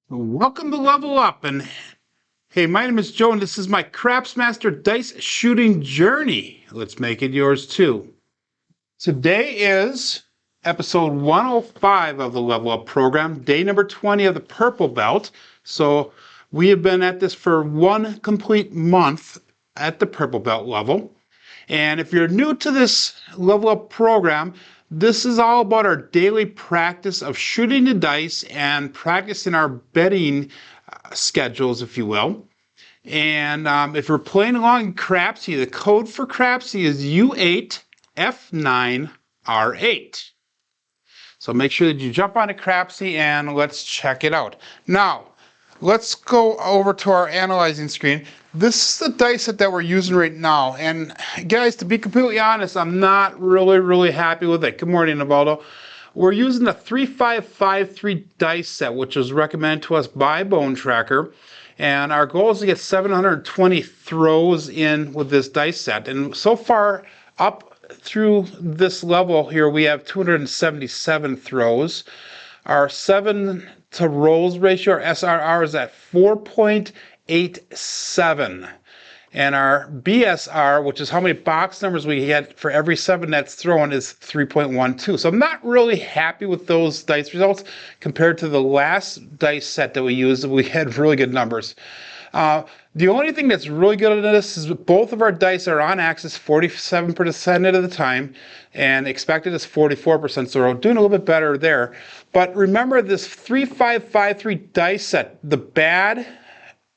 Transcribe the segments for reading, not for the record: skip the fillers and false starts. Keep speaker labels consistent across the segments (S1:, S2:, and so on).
S1: Welcome to Level Up, and hey, my name is Joe, and this is my Crapsmaster dice shooting journey. Let's make it yours too. Today is episode 105 of the Level Up program, day number 20 of the Purple Belt. So we have been at this for one complete month at the Purple Belt level. And if you're new to this Level Up program, this is all about our daily practice of shooting the dice and practicing our betting schedules, if you will. And if you're playing along in Crapsee, the code for Crapsee is U8F9R8. So make sure that you jump onto Crapsee and let's check it out. Now, let's go over to our analyzing screen. This is the dice set that we're using right now. And guys, to be completely honest, I'm not really happy with it. Good morning, Navaldo. We're using the 3553 dice set, which was recommended to us by Bone Tracker. And our goal is to get 720 throws in with this dice set. And so far, up through this level here, we have 277 throws. Our 7 to rolls ratio, our SRR, is at 4.87. And our BSR, which is how many box numbers we get for every 7 that's thrown, is 3.12. So I'm not really happy with those dice results compared to the last dice set that we used. We had really good numbers. The only thing that's really good at this is both of our dice are on axis 47% of the time, and expected is 44%, so we're doing a little bit better there. But remember, this 3553 dice set, the bad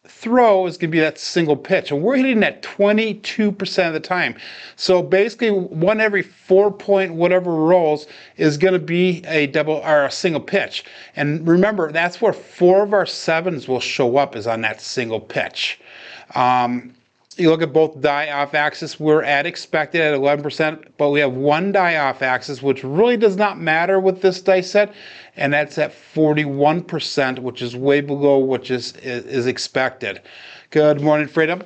S1: throw is going to be that single pitch, and we're hitting that 22% of the time. So basically, one every 4 point whatever rolls is going to be a double or a single pitch. And remember, that's where 4 of our 7s will show up, is on that single pitch. You look at both die off axis, we're at expected at 11%, but we have 1 die off axis, which really does not matter with this dice set, and that's at 41%, which is way below what is expected. Good morning, Freedom.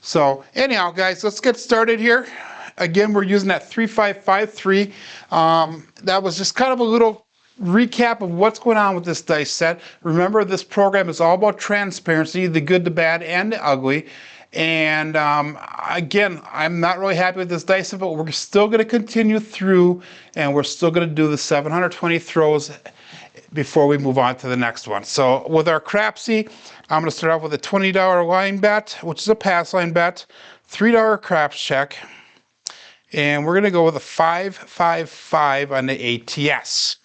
S1: So anyhow, guys, let's get started here. Again, we're using that 3553. That was just kind of a little recap of what's going on with this dice set. Remember, this program is all about transparency, the good, the bad, and the ugly. And again, I'm not really happy with this dice set, but we're still going to continue through, and we're still going to do the 720 throws before we move on to the next one. So with our Crapsee, I'm going to start off with a $20 line bet, which is a pass line bet, $3 craps check, and we're going to go with a 555 on the ATS.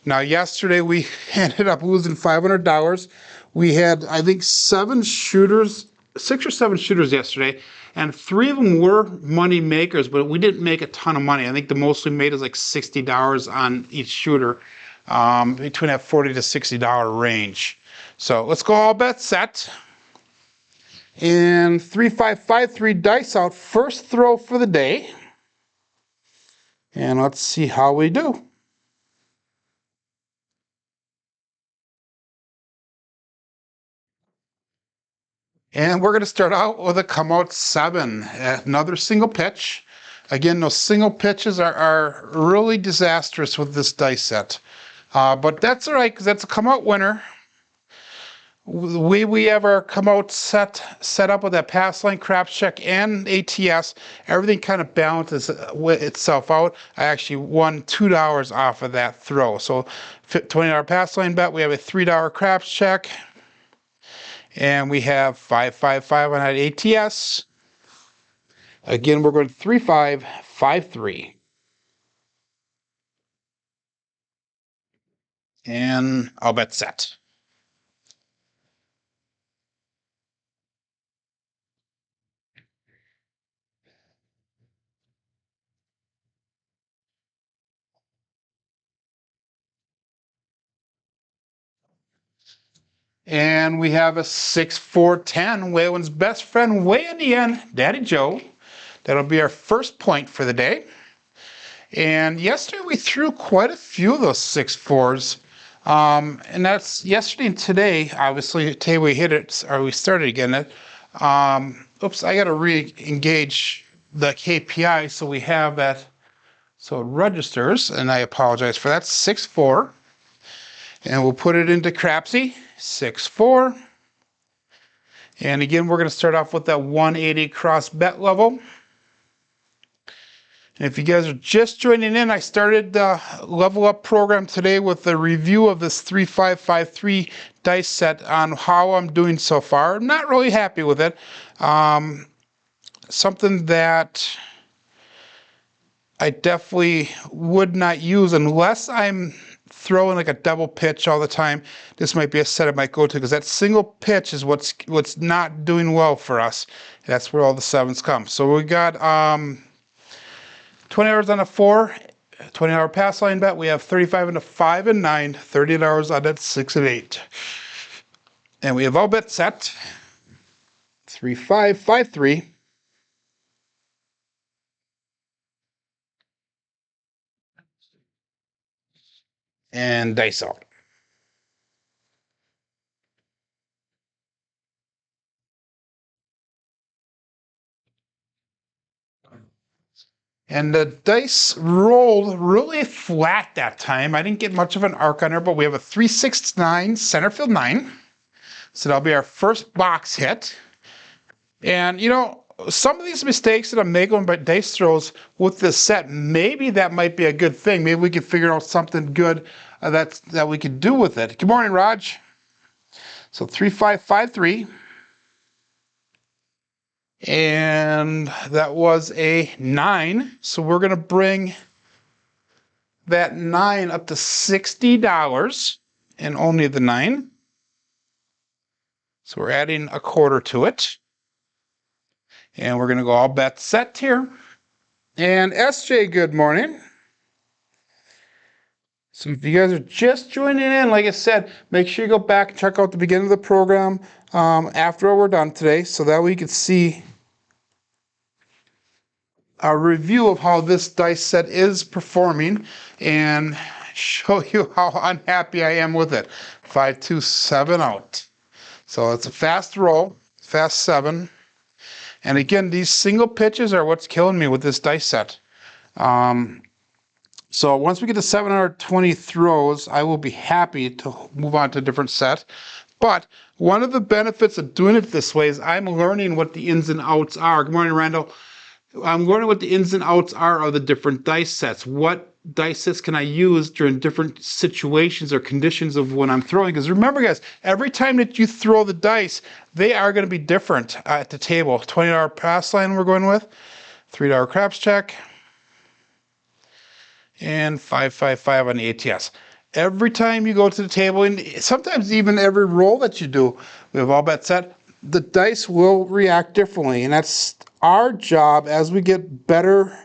S1: Now, yesterday we ended up losing $500. We had, I think, 6 or 7 shooters yesterday, and 3 of them were money makers, but we didn't make a ton of money. I think the most we made is like $60 on each shooter, between that $40 to $60 range. So let's go all bets set. And 3553 dice out, first throw for the day. And let's see how we do. And we're going to start out with a come out 7, another single pitch. Again, those single pitches are really disastrous with this dice set. But that's all right, because that's a come out winner. We have our come out set up with that pass line, craps check, and ATS. Everything kind of balances itself out. I actually won $2 off of that throw. So $20 pass line bet, we have a $3 craps check. And we have 555 on that ATS. Again, we're going 3553. And I'll bet set. And we have a 6-4-10, Waylon's best friend way in the end, Daddy Joe. That'll be our first point for the day. And yesterday we threw quite a few of those 6-4s. And that's yesterday and today. Obviously, today we hit it, or we started again. Oops, I got to re-engage the KPI so we have that, so it registers, and I apologize for that. 6-4. And we'll put it into Crapsee, 6-4. And again, we're going to start off with that 180 cross bet level. And if you guys are just joining in, I started the Level Up program today with a review of this 3553 dice set on how I'm doing so far. I'm not really happy with it. Something that I definitely would not use unless I'm throwing like a double pitch all the time. This might be a set I might go to, because that single pitch is what's not doing well for us. That's where all the sevens come. So we got $20 on a 4, $20 pass line bet. We have 35 on a 5 and 9, $30 on that 6 and 8. And we have all bets set. 3, 5, 5, 3. And dice out. And the dice rolled really flat that time. I didn't get much of an arc on her, but we have a 3, 6, 9, center field 9. So that'll be our first box hit. And you know, some of these mistakes that I'm making by dice throws with this set, maybe that might be a good thing. Maybe we can figure out something good that we could do with it. Good morning, Raj. So 3, 5, 5, 3. And that was a 9. So we're going to bring that 9 up to $60 and only the 9. So we're adding a quarter to it. And we're going to go all bet set here. And SJ, good morning. So if you guys are just joining in, like I said, make sure you go back and check out the beginning of the program after we're done today, so that we can see a review of how this dice set is performing and show you how unhappy I am with it. 5, 2, 7 out. So it's a fast roll, fast 7. And again, these single pitches are what's killing me with this dice set. So once we get to 720 throws, I will be happy to move on to a different set. But one of the benefits of doing it this way is I'm learning what the ins and outs are. Good morning, Randall. I'm learning what the ins and outs are of the different dice sets. What dice sets can I use during different situations or conditions of when I'm throwing? Because remember, guys, every time that you throw the dice, they are going to be different at the table. $20 pass line we're going with, $3 craps check, and 555 on the ATS. Every time you go to the table, and sometimes even every roll that you do, we have all bet set, the dice will react differently. And that's our job as we get better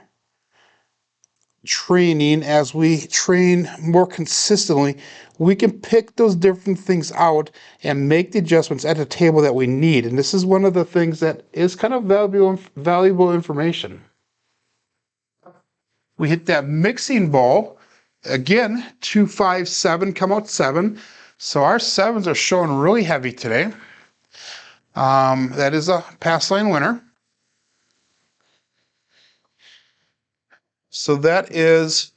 S1: training, as we train more consistently, we can pick those different things out and make the adjustments at the table that we need. And this is one of the things that is kind of valuable information. We hit that mixing bowl. Again, 2, 5, 7, come out 7. So our 7s are showing really heavy today. That is a pass line winner. So that is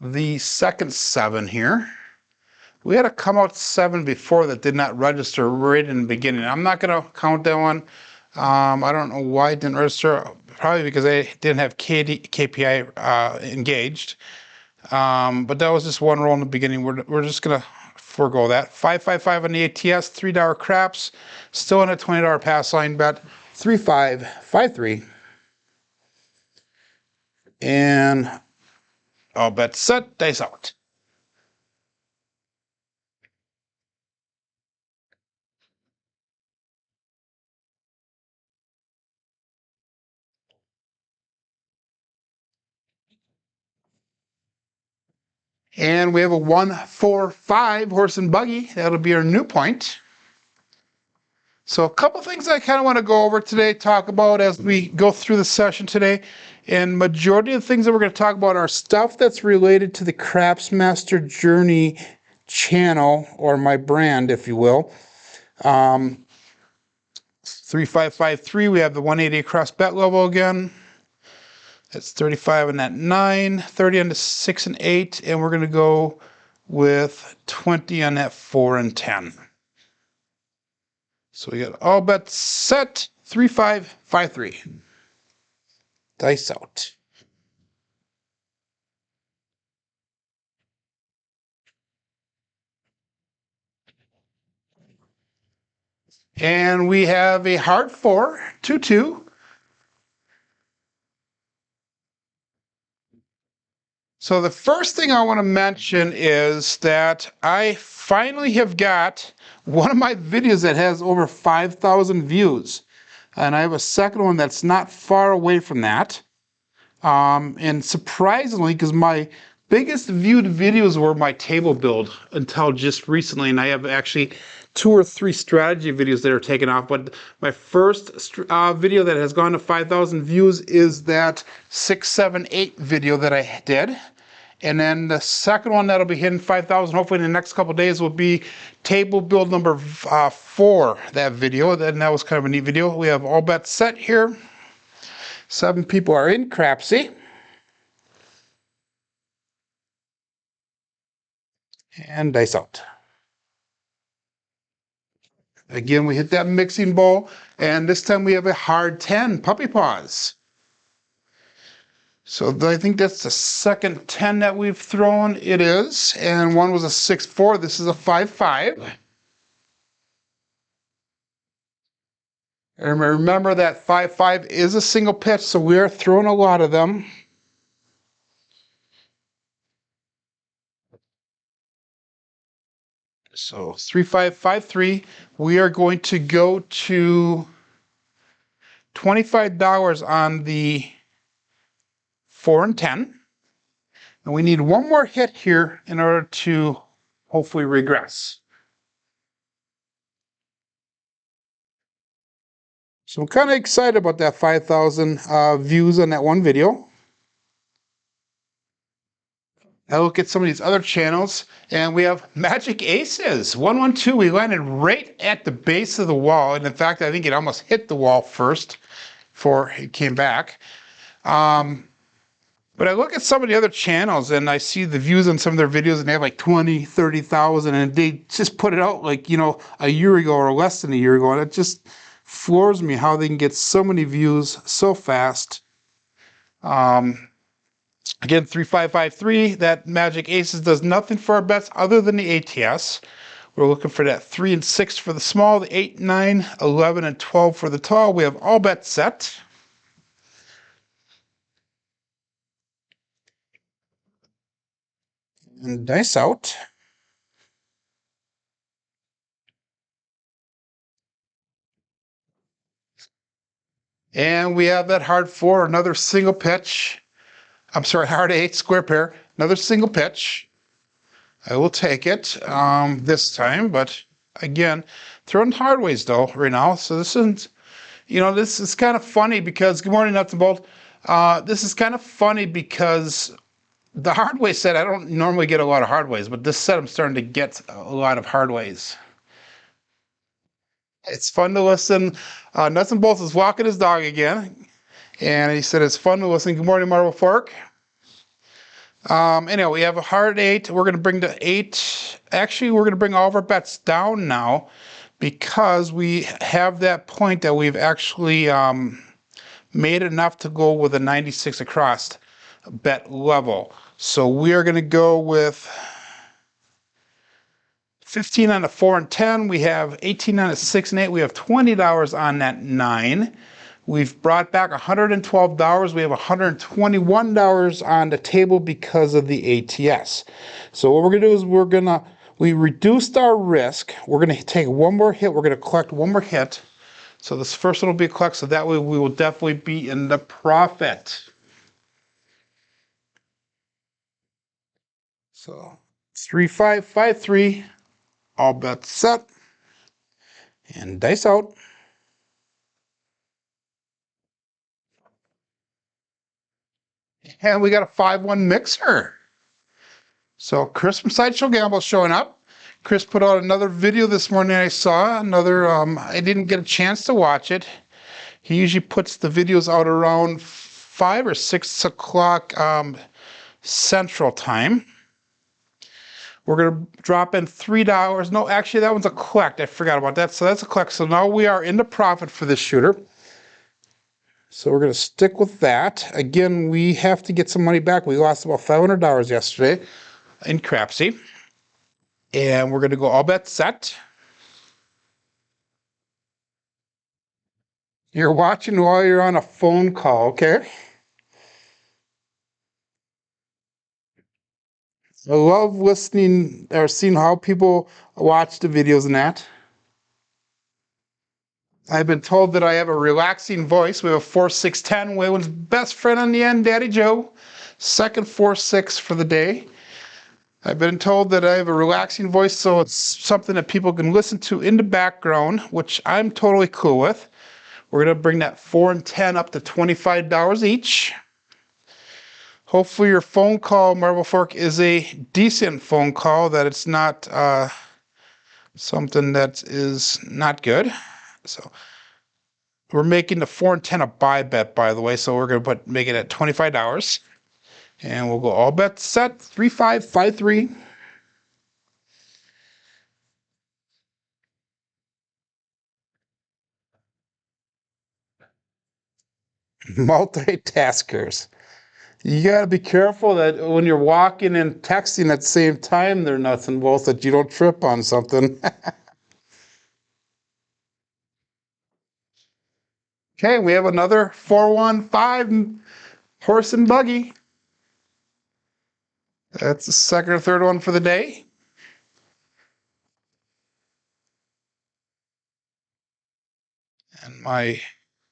S1: the second 7 here. We had a come out 7 before that did not register right in the beginning. I'm not going to count that one. I don't know why it didn't register. Probably because I didn't have KPI engaged. But that was just one roll in the beginning. We're just going to forego that. 555 on the ATS, $3 craps. Still on a $20 pass line bet. 3, 5, 5, 3. And all bets set, dice out. And we have a 1, 4, 5 horse and buggy. That'll be our new point. So a couple things I kind of want to go over today, talk about as we go through the session today. And majority of the things that we're going to talk about are stuff that's related to the Craps Master Journey channel, or my brand, if you will. 3553, we have the 180 across bet level again. It's 35 on that 9, 30 on the 6 and 8, and we're going to go with 20 on that 4 and 10. So we got all bets set, 3, 5, 5, 3. Dice out. And we have a hard 4, 2, 2. So the first thing I want to mention is that I finally have got one of my videos that has over 5,000 views. And I have a second one that's not far away from that. And surprisingly, because my biggest viewed videos were my table build until just recently, and I have actually 2 or 3 strategy videos that are taken off, but my first video that has gone to 5,000 views is that 6, 7, 8 video that I did. And then the second one that'll be hitting 5,000 hopefully in the next couple days will be table build number 4, that video. And that was kind of a neat video. We have all bets set here. 7 people are in Crapsee. And dice out. Again, we hit that mixing bowl, and this time we have a hard 10, puppy paws. So I think that's the second 10 that we've thrown. It is, and one was a 6-4. This is a 5-5. And remember that 5-5 is a single pitch, so we are throwing a lot of them. So 3-5-5-3. We are going to go to $25 on the 4 and 10. And we need one more hit here in order to hopefully regress. So I'm kind of excited about that 5,000 views on that one video. I look at some of these other channels, and we have Magic Aces. 112, we landed right at the base of the wall. And in fact, I think it almost hit the wall first before it came back. But I look at some of the other channels, and I see the views on some of their videos, and they have like 20, 30,000, and they just put it out like, you know, a year ago or less than a year ago. And it just floors me how they can get so many views so fast. Again, 3-5-5-3, that Magic Aces does nothing for our bets other than the ATS. We're looking for that 3 and 6 for the small, the 8, 9, 11, and 12 for the tall. We have all bets set. And dice out. And we have that hard 4, another single pitch. I'm sorry, hard 8, square pair, another single pitch. I will take it this time, but again, throwing hard ways though right now. So this isn't, you know, this is kind of funny because, good morning, nuts and bolts. This is kind of funny because the hard way set, I don't normally get a lot of hard ways, but this set I'm starting to get a lot of hard ways. It's fun to listen. Nuts and Bolts is walking his dog again. And he said it's fun to listen. Good morning, Marble Fork. Anyway, we have a hard 8. We're going to bring the 8. Actually, we're going to bring all of our bets down now because we have that point that we've actually made enough to go with a 96 across bet level. So we are going to go with 15 on the 4 and 10. We have 18 on the 6 and 8. We have $20 on that 9. We've brought back $112. We have $121 on the table because of the ATS. So what we're going to do is we reduced our risk. We're going to take one more hit. We're going to collect one more hit. So this first one will be a collect. So that way we will definitely be in the profit. So 3-5-5-3. All bets set. And dice out. And we got a 5-1 mixer. So Chris from Sideshow Gamble is showing up. Chris put out another video this morning. I saw another, I didn't get a chance to watch it. He usually puts the videos out around 5 or 6 o'clock Central Time. We're going to drop in $3. No, actually, that one's a collect. I forgot about that. So that's a collect. So now we are in the profit for this shooter. So we're going to stick with that. Again, we have to get some money back. We lost about $500 yesterday in Crapsee. And we're going to go all bets set. You're watching while you're on a phone call, okay? I love listening or seeing how people watch the videos and that. I've been told that I have a relaxing voice. We have a 4-6-10. Waylon's best friend on the end, Daddy Joe. Second 4-6 for the day. I've been told that I have a relaxing voice, so it's something that people can listen to in the background, which I'm totally cool with. We're going to bring that 4 and 10 up to $25 each. Hopefully your phone call, Marble Fork, is a decent phone call, that it's not something that is not good. So we're making the 4 and 10 a buy bet, by the way, so we're going to make it at $25. And we'll go all bets set, 3-5-5-3. Multitaskers. You got to be careful that when you're walking and texting at the same time, they're nuts and bolts, that you don't trip on something. Okay, we have another 4-1-5 horse and buggy. That's the second or third one for the day. And my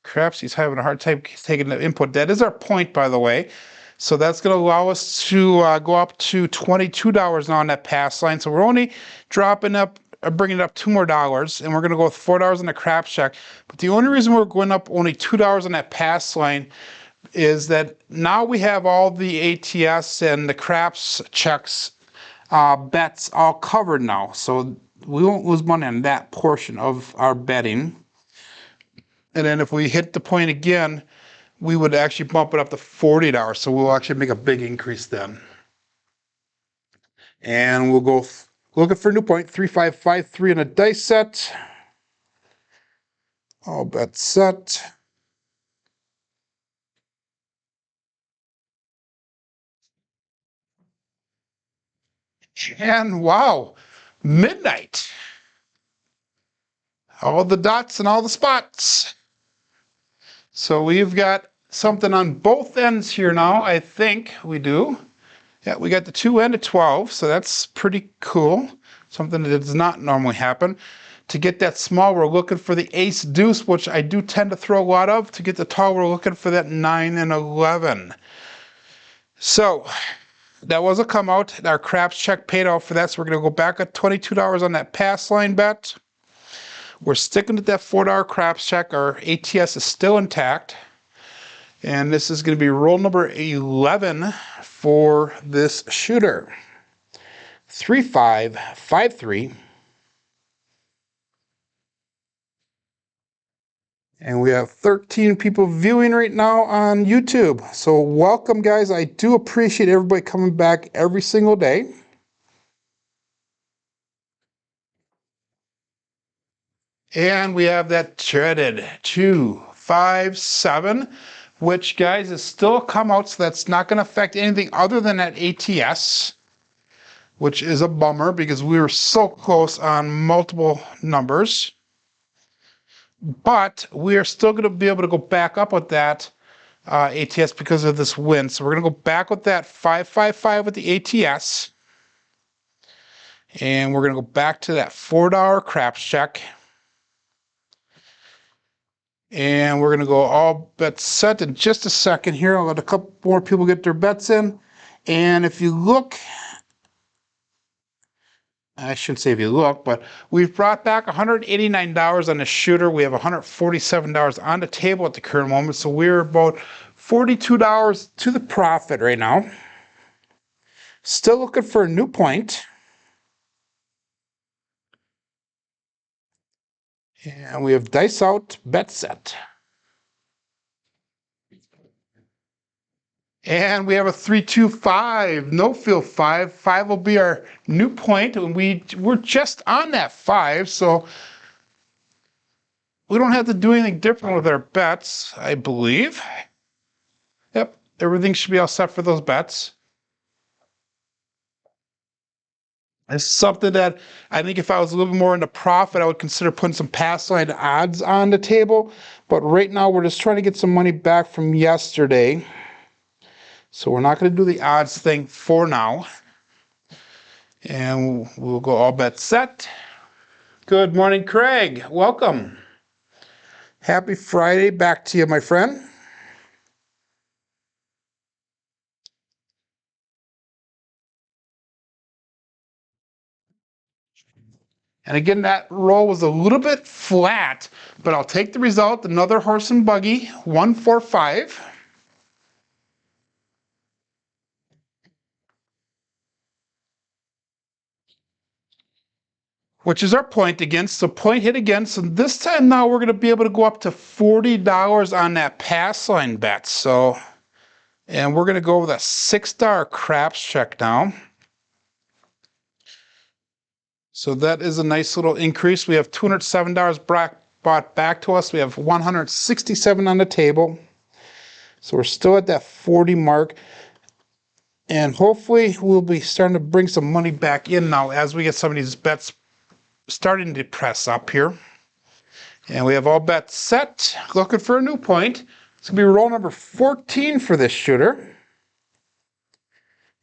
S1: Crapsee's having a hard time taking the input. That is our point, by the way. So that's going to allow us to go up to $22 now on that pass line. So we're only dropping up, bringing it up $2 more, and we're going to go with $4 on the craps check. But the only reason we're going up only $2 on that pass line is that now we have all the ATS and the craps checks bets all covered now. So we won't lose money on that portion of our betting. And then if we hit the point again, we would actually bump it up to $40. So we'll actually make a big increase then. And we'll go looking for a new point, 3-5-5-3 in a dice set. All bets set. And wow, midnight. All the dots and all the spots. So we've got something on both ends here now, I think we do. Yeah, we got the 2 and a 12, so that's pretty cool. Something that does not normally happen. To get that small, we're looking for the ace deuce, which I do tend to throw a lot of. To get the tall, we're looking for that 9 and 11. So that was a come out. Our craps check paid out for that, so we're going to go back at $22 on that pass line bet. We're sticking to that $4 craps check. Our ATS is still intact. And this is going to be roll number 11 for this shooter. 3-5-5-3. And we have 13 people viewing right now on YouTube. So welcome, guys. I do appreciate everybody coming back every single day. And we have that dreaded 2-5-7, which, guys, is still a come out, so that's not going to affect anything other than that ATS, which is a bummer because we were so close on multiple numbers. But we are still going to be able to go back up with that ATS because of this win. So we're going to go back with that 5-5-5 with the ATS. And we're going to go back to that $4 craps check. And we're going to go all bets set in just a second here. I'll let a couple more people get their bets in. And if you look, I shouldn't say if you look, but we've brought back $189 on the shooter. We have $147 on the table at the current moment. So we're about $42 to the profit right now. Still looking for a new point. And we have dice out, bet set. And we have a 3-2-5, no field 5. 5 will be our new point, and we're just on that 5, so we don't have to do anything different with our bets, I believe. Yep, everything should be all set for those bets. It's something that I think if I was a little bit more into profit, I would consider putting some pass line odds on the table. But right now, we're just trying to get some money back from yesterday. So we're not going to do the odds thing for now. And we'll go all bets set. Good morning, Craig. Welcome. Happy Friday back to you, my friend. And again, that roll was a little bit flat, but I'll take the result. Another horse and buggy, 1-4-5. Which is our point again. So point hit again. So this time now we're going to be able to go up to $40 on that pass line bet. So, and we're going to go with a $6 craps check now. So that is a nice little increase. We have $207 bought back to us. We have $167 on the table. So we're still at that 40 mark. And hopefully we'll be starting to bring some money back in now as we get some of these bets starting to press up here. And we have all bets set. Looking for a new point. It's going to be roll number 14 for this shooter.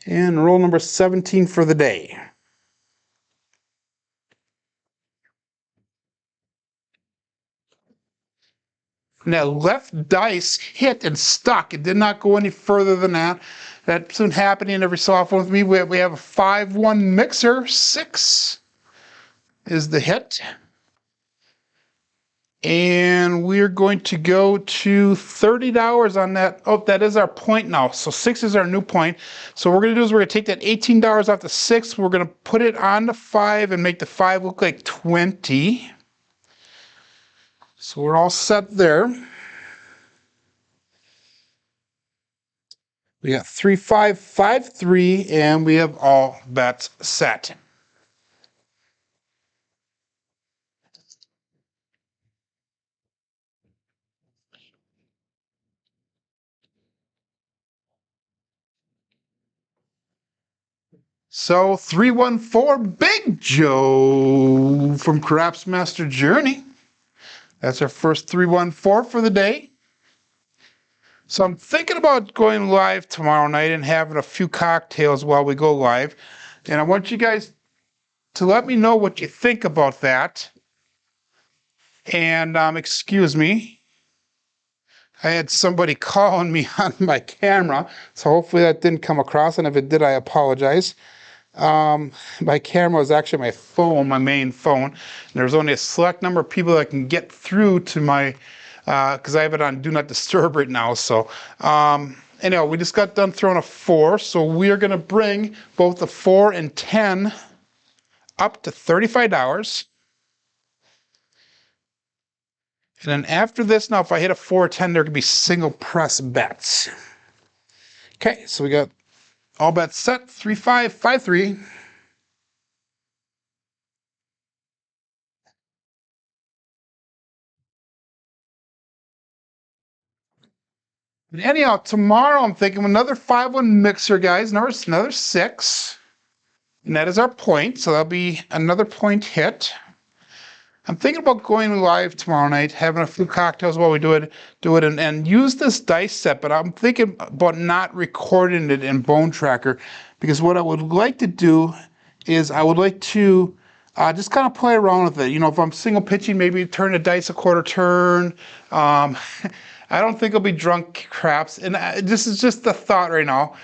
S1: And roll number 17 for the day. And that left dice hit and stuck. It did not go any further than that. That's been happening every so often with me. We have a 5-1 mixer. 6 is the hit. And we're going to go to $30 on that. Oh, that is our point now. So 6 is our new point. So what we're going to do is we're going to take that $18 off the 6. We're going to put it on the 5 and make the 5 look like 20. So we're all set there. We got 3-5-5-3, and we have all bets set. So 314 Big Joe from Crapsee Master Journey. That's our first 314 for the day. So I'm thinking about going live tomorrow night and having a few cocktails while we go live. And I want you guys to let me know what you think about that. And excuse me, I had somebody calling me on my camera, so hopefully that didn't come across, and if it did, I apologize. My camera is actually my phone, my main phone, and there's only a select number of people that can get through to my, because I have it on Do Not Disturb right now. So anyway, we just got done throwing a 4, so we are going to bring both the 4 and 10 up to $35. And then after this, now if I hit a 4 or 10, there could be single press bets. Okay, so we got all bets set, 3-5-5-3. And anyhow, tomorrow I'm thinking another 5-1 mixer, guys. Another 6. And that is our point, so that'll be another point hit. I'm thinking about going live tomorrow night, having a few cocktails while we do it, and use this dice set, but I'm thinking about not recording it in Bone Tracker, because what I would like to do is I would like to just kind of play around with it. You know, if I'm single pitching, maybe turn the dice a quarter turn. I don't think I'll be drunk craps, and this is just the thought right now.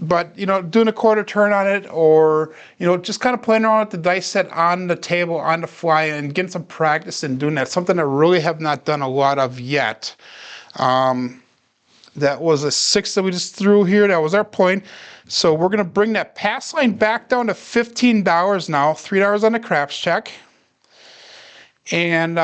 S1: But, you know, doing a quarter turn on it, or, you know, just kind of playing around with the dice set on the table, on the fly, and getting some practice in doing that. Something I really have not done a lot of yet. That was a 6 that we just threw here. That was our point. So we're going to bring that pass line back down to $15 now. $3 on the craps check. And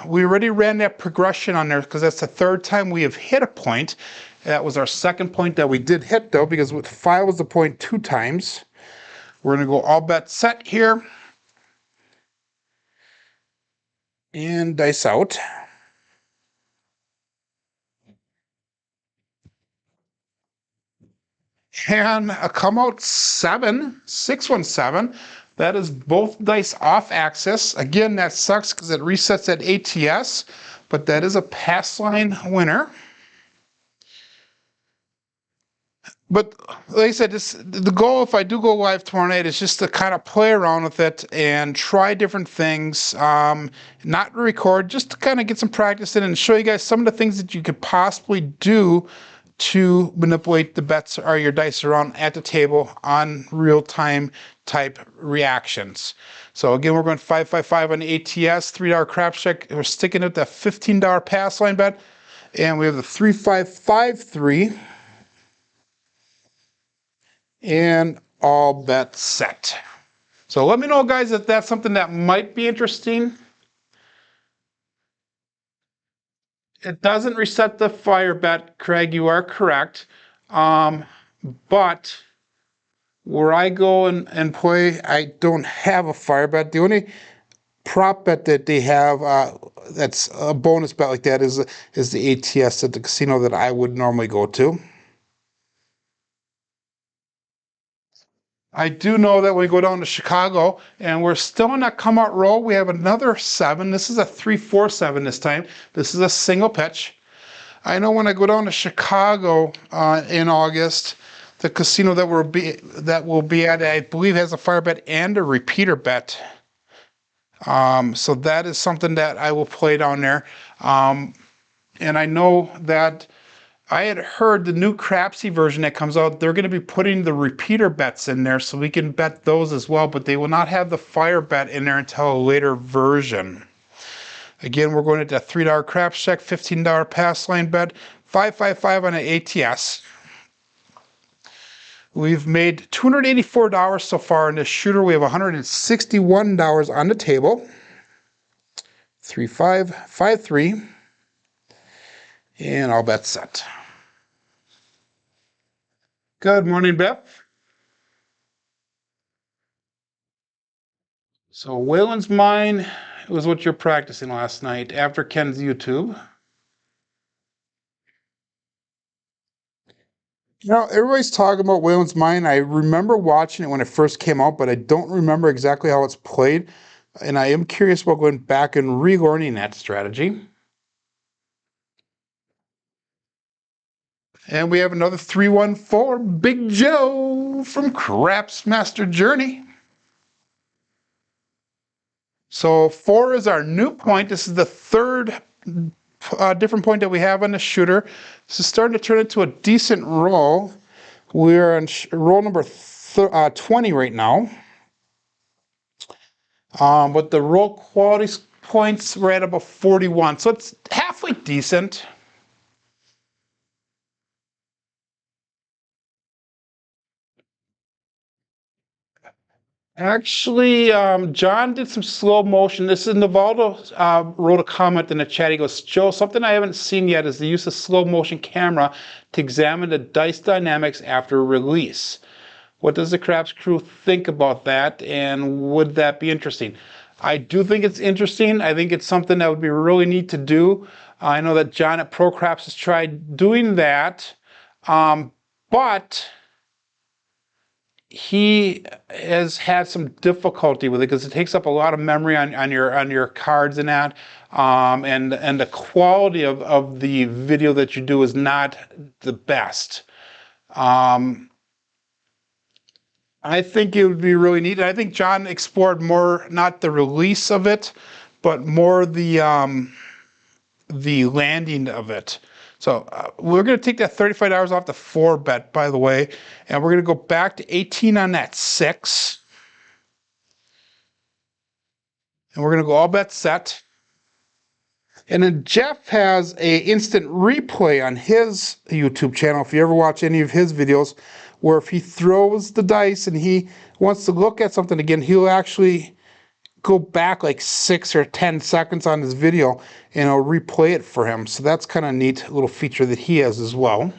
S1: we already ran that progression on there because that's the third time we have hit a point. That was our second point that we did hit though, because with 5 was the point 2 times. We're going to go all bet set here. And dice out. And a come out 7, 617. That is both dice off axis. Again, that sucks because it resets at ATS, but that is a pass line winner. But like I said, the goal, if I do go live tomorrow night, is just to kind of play around with it and try different things. Not record, just to kind of get some practice in and show you guys some of the things that you could possibly do to manipulate the bets or your dice around at the table on real-time type reactions. So again, we're going 555 on the ATS, $3 craps check. We're sticking at that $15 pass line bet, and we have the 3553. And all bet set. So let me know, guys, if that's something that might be interesting. It doesn't reset the fire bet, Craig, you are correct. But where I go and play, I don't have a fire bet. The only prop bet that they have that's a bonus bet like that is the ATS at the casino that I would normally go to. I do know that when we go down to Chicago and we're still in that come out row, we have another 7. This is a 3-4-7 this time. This is a single pitch. I know when I go down to Chicago in August, the casino that will be at, I believe, has a fire bet and a repeater bet. So that is something that I will play down there. And I know that I had heard the new Crapsee version that comes out, they're going to be putting the repeater bets in there so we can bet those as well, but they will not have the fire bet in there until a later version. Again, we're going at that $3 craps check, $15 pass line bet, 555 on an ATS. We've made $284 so far in this shooter. We have $161 on the table. 3553. And all bets set. Good morning, Beth. So Waylon's Mine was what you're practicing last night after Ken's YouTube. You know, everybody's talking about Waylon's Mine. I remember watching it when it first came out, but I don't remember exactly how it's played. And I am curious about going back and relearning that strategy. And we have another 314, Big Joe from Craps Master Journey. So 4 is our new point. This is the third different point that we have on the shooter. This is starting to turn into a decent roll. We're on roll number 20 right now. But the roll quality points, we're at about 41. So it's halfway decent. Actually, John did some slow motion. This is Navaldo wrote a comment in the chat. He goes, Joe, something I haven't seen yet is the use of slow motion camera to examine the dice dynamics after release. What does the Craps crew think about that, and would that be interesting? I do think it's interesting. I think it's something that would be really neat to do. I know that John at Pro Craps has tried doing that, but he has had some difficulty with it because it takes up a lot of memory on your cards and that, and the quality of the video that you do is not the best. I think it would be really neat. I think John explored more, not the release of it, but more the landing of it. So we're going to take that $35 off the 4 bet, by the way, and we're going to go back to 18 on that 6. And we're going to go all bet set. And then Jeff has a instant replay on his YouTube channel, if you ever watch any of his videos, where if he throws the dice and he wants to look at something again, he'll actually go back like 6 or 10 seconds on this video and it'll replay it for him. So that's kind of a neat little feature that he has as well.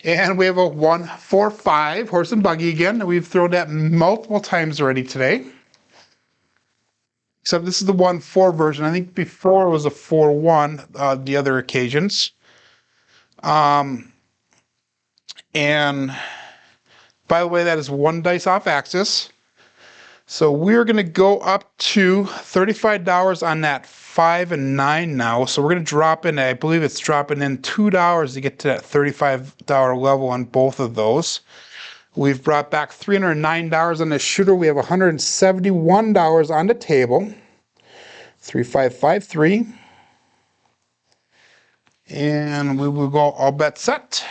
S1: And we have a 145 horse and buggy again. We've thrown that multiple times already today. Except this is the 1-4 version. I think before it was a 4-1 the other occasions. And by the way, that is 1 dice off axis. So we're going to go up to $35 on that 5 and 9 now. So we're going to drop in, I believe it's dropping in $2 to get to that $35 level on both of those. We've brought back $309 on the shooter. We have $171 on the table. 3553. And we will go all bet set.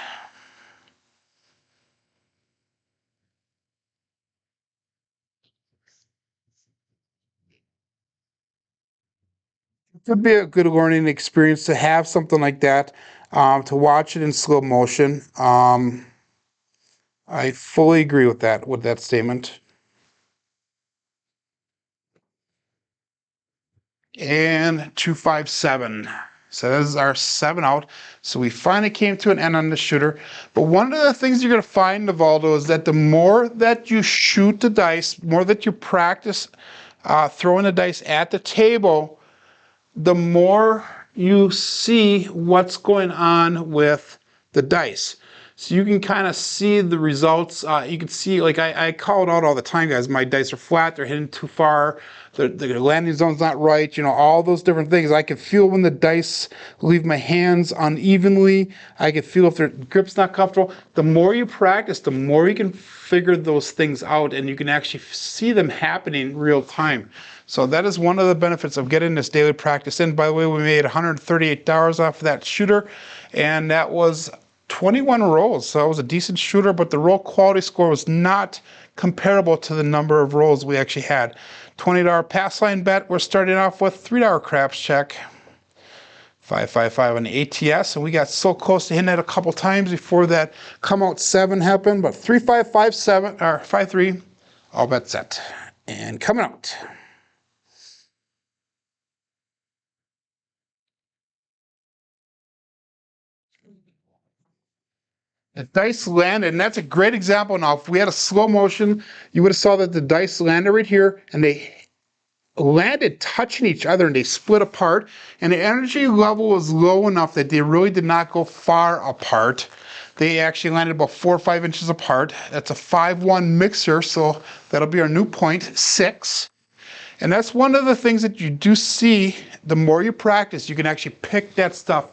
S1: It would be a good learning experience to have something like that, to watch it in slow motion. I fully agree with that statement. And 257. So this is our 7 out. So we finally came to an end on the shooter. But one of the things you're going to find, Navaldo, is that the more that you shoot the dice, more that you practice throwing the dice at the table, the more you see what's going on with the dice. So you can kind of see the results. You can see, like I call it out all the time, guys. My dice are flat, they're hitting too far, the landing zone's not right, you know, all those different things. I can feel when the dice leave my hands unevenly. I can feel if their grip's not comfortable. The more you practice, the more you can figure those things out, and you can actually see them happening in real time. So that is one of the benefits of getting this daily practice in. By the way, we made $138 off of that shooter, and that was 21 rolls. So it was a decent shooter, but the roll quality score was not comparable to the number of rolls we actually had. $20 pass line bet. We're starting off with $3 craps check. 555 on the ATS, and we got so close to hitting that a couple times before that come out 7 happened, but 3557 or 53, all bet set. And coming out. The dice landed, and that's a great example. Now, if we had a slow motion, you would have saw that the dice landed right here, and they landed touching each other, and they split apart, and the energy level was low enough that they really did not go far apart. They actually landed about 4 or 5 inches apart. That's a 5-1 mixer, so that'll be our new point, 6. And that's one of the things that you do see. The more you practice, you can actually pick that stuff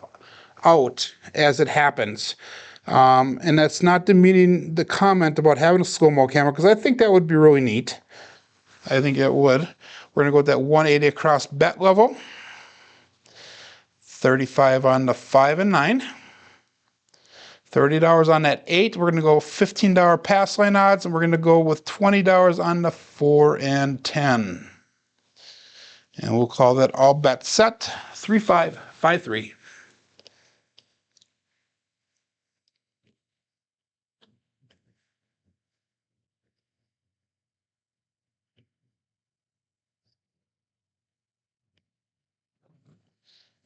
S1: out as it happens. And that's not demeaning the comment about having a slow-mo camera, because I think that would be really neat. I think it would. We're going to go with that 180 across bet level. 35 on the 5 and 9. $30 on that 8. We're going to go $15 pass line odds, and we're going to go with $20 on the 4 and 10. And we'll call that all bet set. 3553.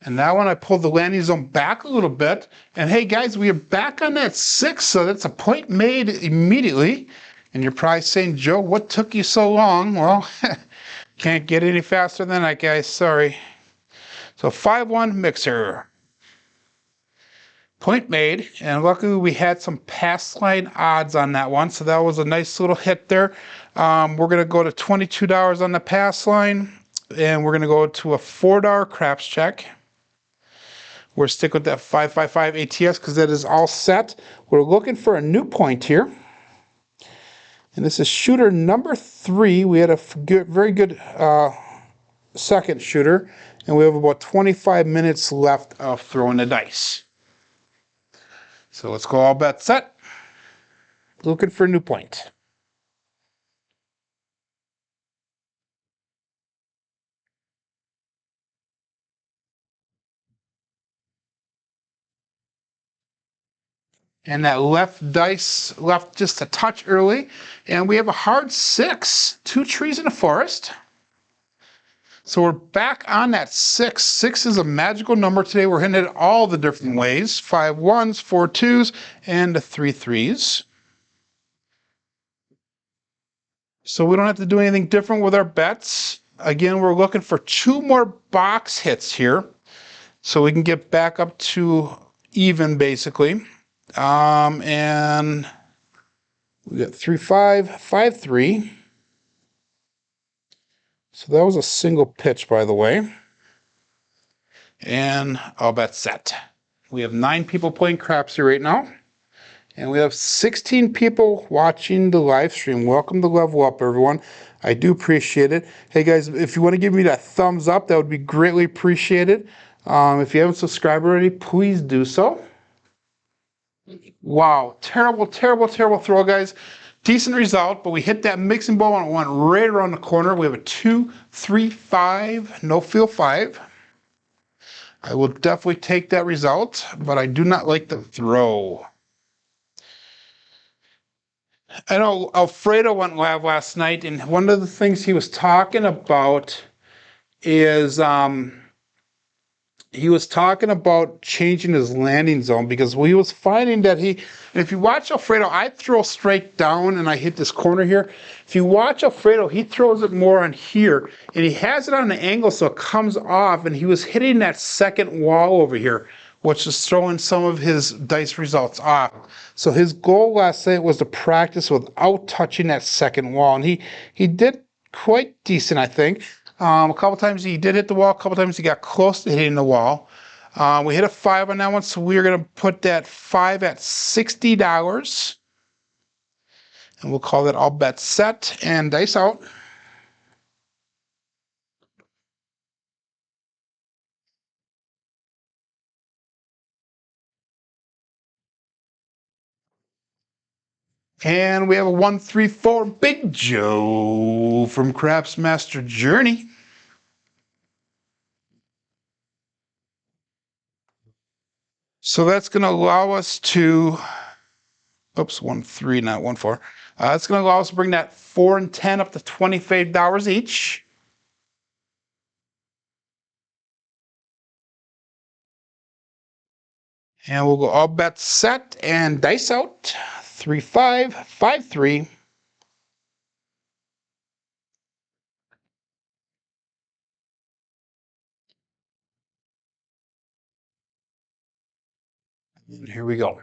S1: And now when I pull the landing zone back a little bit, and hey guys, we are back on that 6, so that's a point made immediately. And you're probably saying, Joe, what took you so long? Well, can't get any faster than that, guys, sorry. So 5-1 mixer. Point made, and luckily we had some pass line odds on that one, so that was a nice little hit there. We're going to go to $22 on the pass line, and we're going to go to a $4 craps check. We're sticking with that 555 ATS because that is all set. We're looking for a new point here. And this is shooter number 3. We had a very good second shooter. And we have about 25 minutes left of throwing the dice. So let's go all bet set. Looking for a new point. And that left dice left just a touch early. And we have a hard 6, 2 trees in a forest. So we're back on that 6. 6 is a magical number today. We're hitting it all the different ways. 5 1s, 4 2s, and 3 3s. So we don't have to do anything different with our bets. Again, we're looking for 2 more box hits here, so we can get back up to even, basically. And we got 3 5, 5 3. So that was a single pitch, by the way. And all bets set. We have 9 people playing Crapsee right now. And we have 16 people watching the live stream. Welcome to Level Up, everyone. I do appreciate it. Hey, guys, if you want to give me that thumbs up, that would be greatly appreciated. If you haven't subscribed already, please do so. Wow, terrible, terrible, terrible throw, guys. Decent result, but we hit that mixing bowl and it went right around the corner. We have a 2, 3, 5, no field 5. I will definitely take that result, but I do not like the throw. I know Alfredo went live last night, and one of the things he was talking about is he was talking about changing his landing zone, because he was finding that and if you watch Alfredo, I throw straight down and I hit this corner here. If you watch Alfredo, he throws it more on here, and he has it on an angle so it comes off, and he was hitting that second wall over here, which is throwing some of his dice results off. So his goal last night was to practice without touching that second wall, and he did quite decent, I think. A couple times he did hit the wall, a couple times he got close to hitting the wall. We hit a 5 on that one, so we're going to put that 5 at $60. And we'll call that all bets set and dice out. And we have a 1 3 4 Big Joe from Craps Master Journey. So that's going to allow us to, oops, 1 3, not 1 4. That's going to allow us to bring that 4 and 10 up to $25 each. And we'll go all bets set and dice out. 3 5, 5 3. And here we go.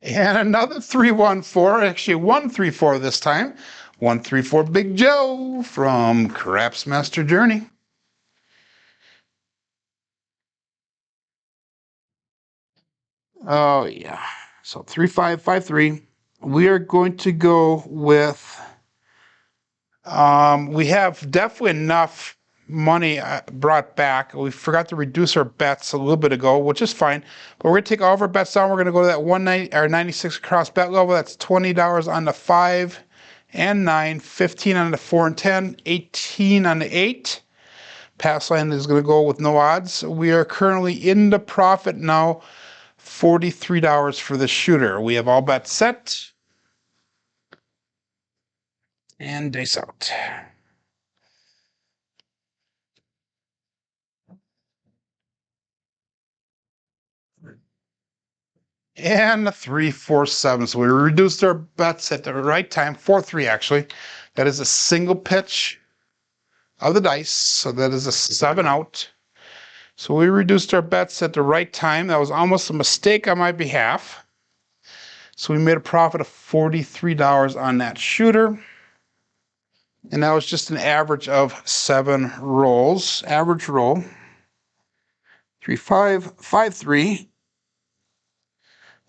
S1: And another 3 1 4, actually 1 3 4 this time. 1 3 4 Big Joe from Craps Master Journey. Oh yeah. So 3 5 5 3. We are going to go with. We have definitely enough money brought back. We forgot to reduce our bets a little bit ago, which is fine. But we're going to take all of our bets down. We're going to go to that 190 or 96 across bet level. That's $20 on the 5 and 9, 15 on the 4 and 10, 18 on the 8. Pass line is going to go with no odds. We are currently in the profit now, $43 for the shooter. We have all bets set. And dice out. And a 3 4 7. So we reduced our bets at the right time. 4 3 actually. That is a single pitch of the dice. So that is a 7 out. So we reduced our bets at the right time. That was almost a mistake on my behalf. So we made a profit of $43 on that shooter. And that was just an average of 7 rolls. Average roll. 3 5 5 3.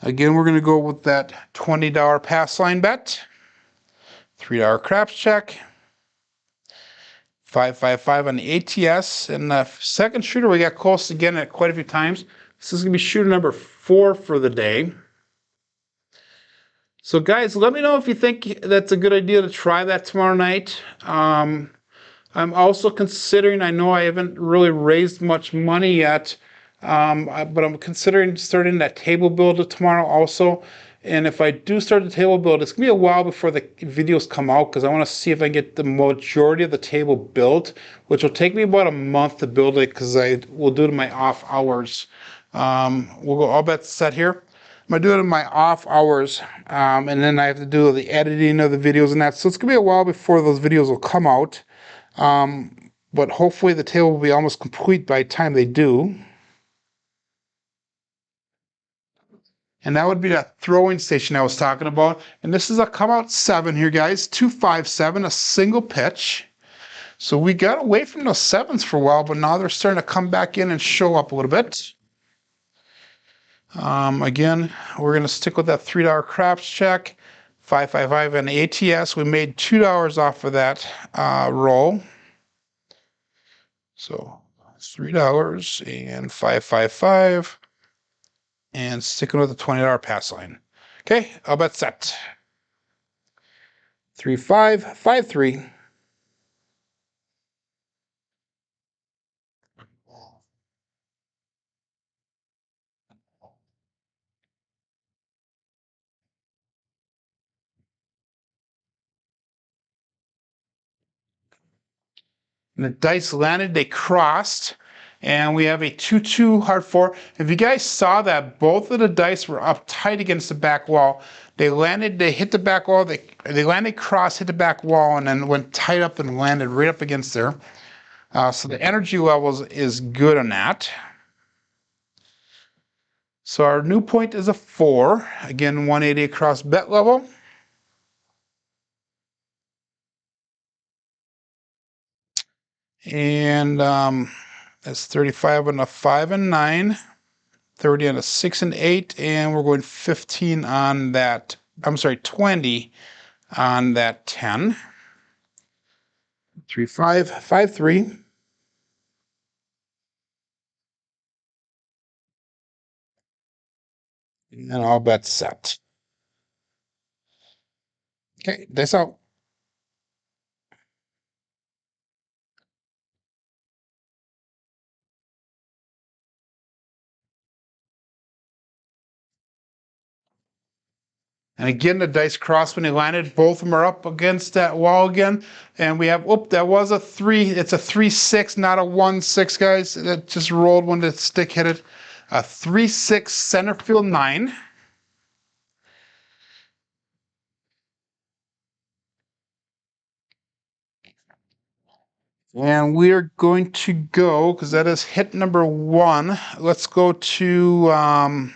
S1: Again, we're going to go with that $20 pass line bet. $3 craps check. 555 on the ATS. And the second shooter, we got close again at quite a few times. This is going to be shooter number 4 for the day. So guys, let me know if you think that's a good idea to try that tomorrow night. I'm also considering, I know I haven't really raised much money yet, but I'm considering starting that table builder tomorrow also. And if I do start the table build, it's gonna be a while before the videos come out because I want to see if I can get the majority of the table built, which will take me about a month to build it because I will do it in my off hours. We'll go all bets set here. I'm gonna do it in my off hours, and then I have to do the editing of the videos and that. So it's gonna be a while before those videos will come out. But hopefully the table will be almost complete by the time they do. And that would be that throwing station I was talking about. And this is a come out 7 here, guys. 257, a single pitch. So we got away from those 7s for a while, but now they're starting to come back in and show up a little bit. Again, we're going to stick with that $3 craps check. 555 and ATS. We made $2 off of that roll. So $3 and 555. And sticking with the $20 pass line. Okay, I'll bet set. 3553. And the dice landed, they crossed, and we have a 2-2 hard 4. If you guys saw that, both of the dice were up tight against the back wall. They landed, they hit the back wall, they landed cross, hit the back wall, and then went tight up and landed right up against there. So the energy levels is good on that. So our new point is a 4. Again, 180 across bet level. And that's 35 on a 5 and 9, 30 on a 6 and 8, and we're going 15 on that. I'm sorry, 20 on that 10. 3 5 5 3. And all bets set. Okay, dice out. And again, the dice crossed when they landed. Both of them are up against that wall again. And we have, whoop, that was a 3. It's a 3-6, not a 1-6, guys. That just rolled when the stick hit it. A 3-6 center field 9. And we are going to go, because that is hit number 1. Let's go to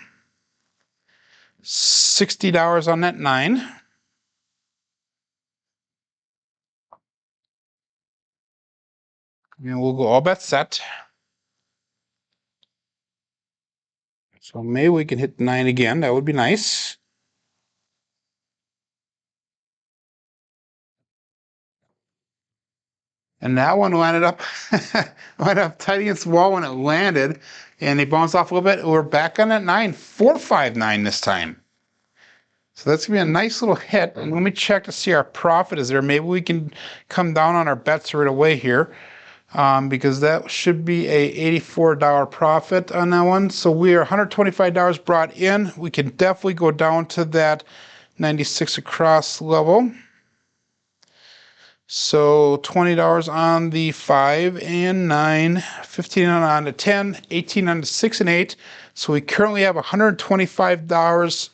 S1: $60 on that 9. And we'll go all bets set. So maybe we can hit 9 again. That would be nice. And that one landed up, went up tight against the wall when it landed, and they bounced off a little bit. We're back on that 9, 459 this time. So that's gonna be a nice little hit. And let me check to see our profit is there. Maybe we can come down on our bets right away here, because that should be a $84 profit on that one. So we are $125 brought in. We can definitely go down to that 96 across level. So $20 on the 5 and 9, 15 on the 10, 18 on the 6 and 8. So we currently have $125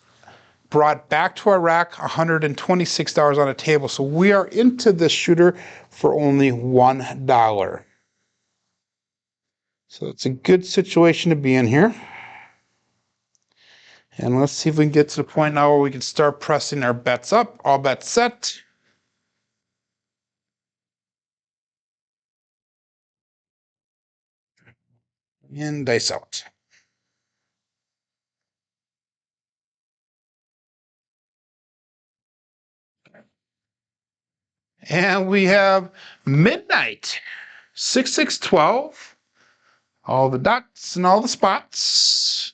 S1: brought back to our rack, $126 on the table. So we are into this shooter for only $1. So it's a good situation to be in here. And let's see if we can get to the point now where we can start pressing our bets up. All bets set. And dice out. And we have midnight, 6612, all the dots and all the spots.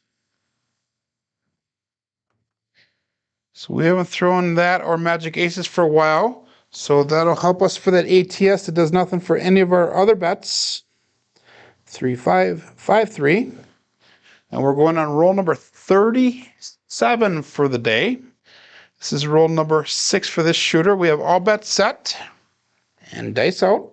S1: So we haven't thrown that or magic aces for a while. So that'll help us for that ATS that does nothing for any of our other bets. 3 5 5 3. And we're going on roll number 37 for the day. This is roll number 6 for this shooter. We have all bets set and dice out.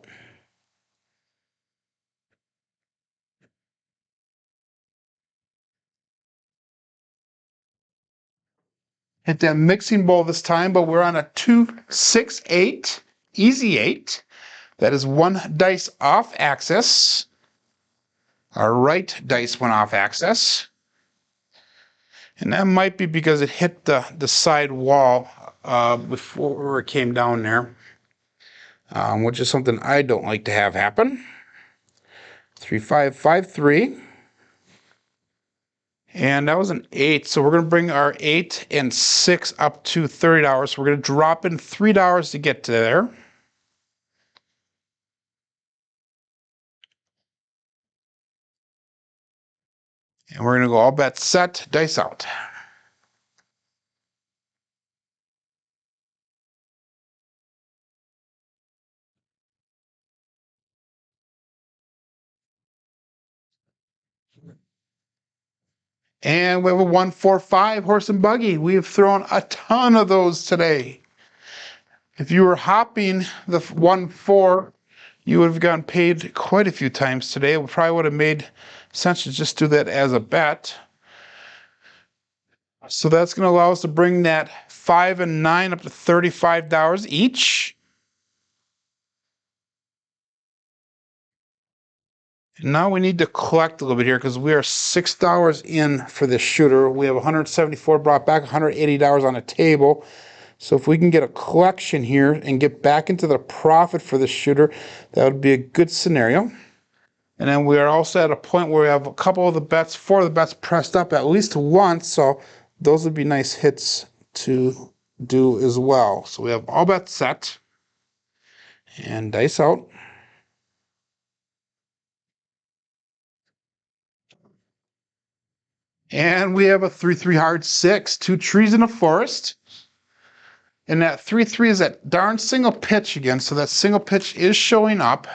S1: Hit that mixing bowl this time, but we're on a 2, 6, 8, easy 8. That is one dice off axis. Our right dice went off axis. And that might be because it hit the side wall before it came down there, which is something I don't like to have happen. 3, 5, 5, 3. And that was an 8, so we're going to bring our 8 and 6 up to $30. So we're going to drop in $3 to get to there. And we're going to go all bets set, dice out. And we have a 1, 4, 5 horse and buggy. We have thrown a ton of those today. If you were hopping the 1, 4, you would have gotten paid quite a few times today. It probably would have made sense to just do that as a bet. So that's going to allow us to bring that 5 and 9 up to $35 each. And now we need to collect a little bit here because we are $6 in for this shooter. We have 174 brought back, $180 on the table. So if we can get a collection here and get back into the profit for this shooter, that would be a good scenario. And then we are also at a point where we have a couple of the bets, 4 of the bets pressed up at least once. So those would be nice hits to do as well. So we have all bets set and dice out. And we have a 3, 3 hard 6, 2 trees in a forest. And that 3, 3 is that darn single pitch again. So that single pitch is showing up.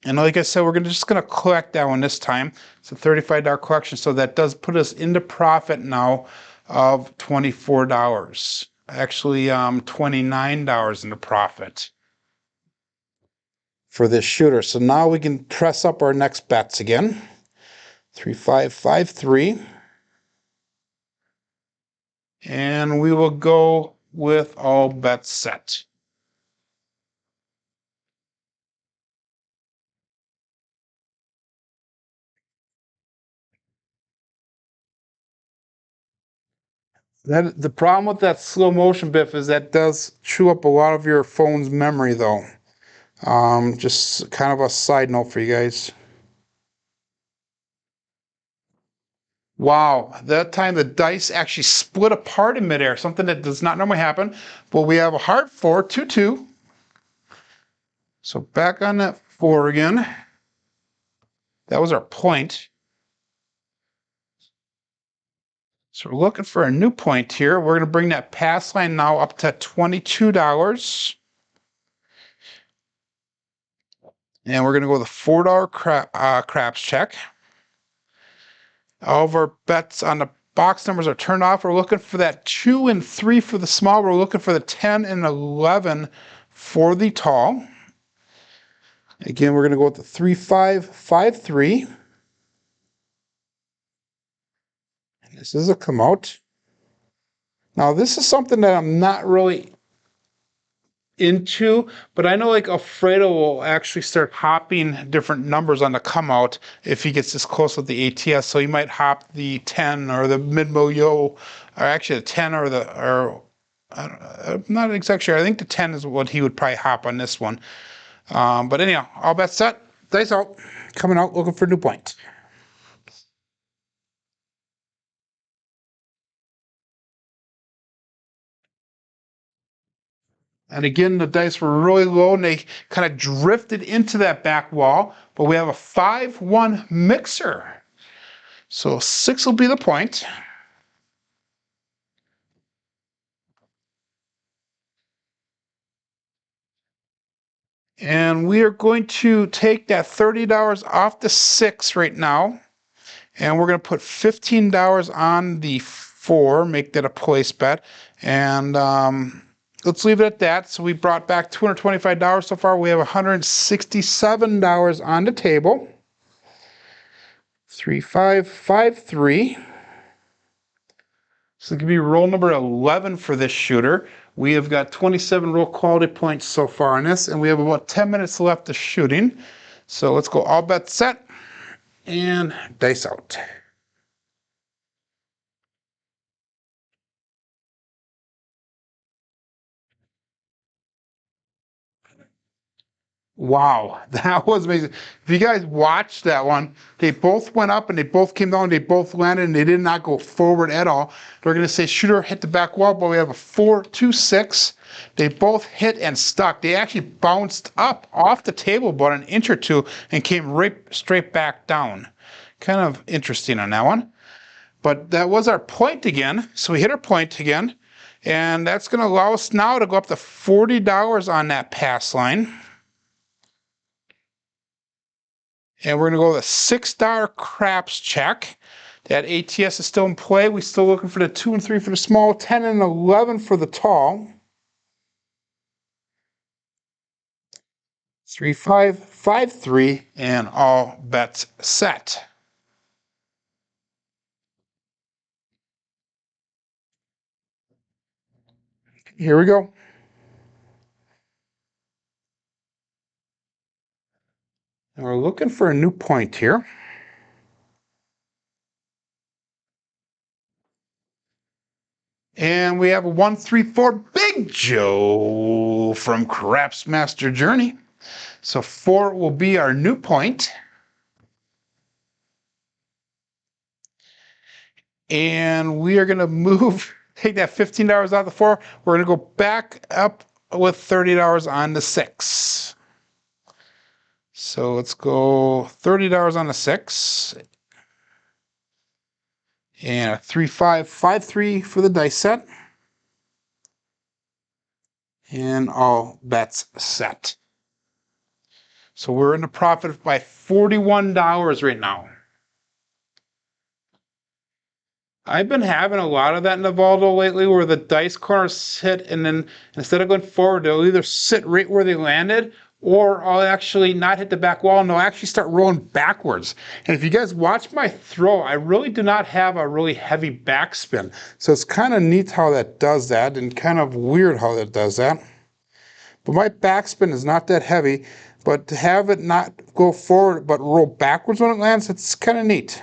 S1: And like I said, we're just going to collect that one this time. It's a $35 collection. So that does put us into profit now of $24. Actually, $29 into profit for this shooter. So now we can press up our next bets again. 3, 5, 5, 3. And we will go with all bets set. The problem with that slow motion, Biff, is that does chew up a lot of your phone's memory, though. Just kind of a side note for you guys. Wow, that time the dice actually split apart in midair, something that does not normally happen. But we have a hard 4, 2, 2. So back on that 4 again. That was our point. So we're looking for a new point here. We're going to bring that pass line now up to $22. And we're going to go with a $4 craps check. All of our bets on the box numbers are turned off. We're looking for that 2 and 3 for the small. We're looking for the 10 and 11 for the tall. Again, we're going to go with the 3, 5, 5, 3. And this is a come out. Now, this is something that I'm not really into, but I know like Alfredo will actually start hopping different numbers on the come out if he gets this close with the ATS. So he might hop the 10 or the mid-mo-yo, or actually the 10 or the, or I'm not exactly sure. I think the 10 is what he would probably hop on this one. But anyhow, all bets set, dice out, coming out looking for a new point. And again, the dice were really low and they kind of drifted into that back wall, but we have a 5-1 mixer. So 6 will be the point. And we are going to take that $30 off the 6 right now. And we're going to put $15 on the 4, make that a place bet. And let's leave it at that. So we brought back $225 so far. We have $167 on the table. 3553. So it could be roll number 11 for this shooter. We have got 27 roll quality points so far on this, and we have about 10 minutes left of shooting. So let's go all bets set and dice out. Wow, that was amazing. If you guys watched that one, they both went up and they both came down, they both landed, and they did not go forward at all. They're going to say shooter hit the back wall, but we have a 4-2-6. They both hit and stuck. They actually bounced up off the table about an inch or two and came right straight back down. Kind of interesting on that one. But that was our point again. So we hit our point again. And that's going to allow us now to go up to $40 on that pass line. And we're going to go with a $6 craps check. That ATS is still in play. We're still looking for the 2 and 3 for the small, 10 and 11 for the tall. 3553, and all bets set. Here we go. And we're looking for a new point here. And we have a 134 Big Joe from Craps Master Journey. So 4 will be our new point. And we are going to move, take that $15 out of the 4. We're going to go back up with $30 on the 6. So let's go $30 on the 6. And a 3553 for the dice set. And all bets set. So we're in the profit by $41 right now. I've been having a lot of that in the Valdo lately where the dice corners sit and then instead of going forward, they'll either sit right where they landed or I'll actually not hit the back wall and they'll actually start rolling backwards. And if you guys watch my throw, I really do not have a really heavy backspin. So it's kind of neat how that does that and kind of weird how that does that. But my backspin is not that heavy, but to have it not go forward but roll backwards when it lands, it's kind of neat.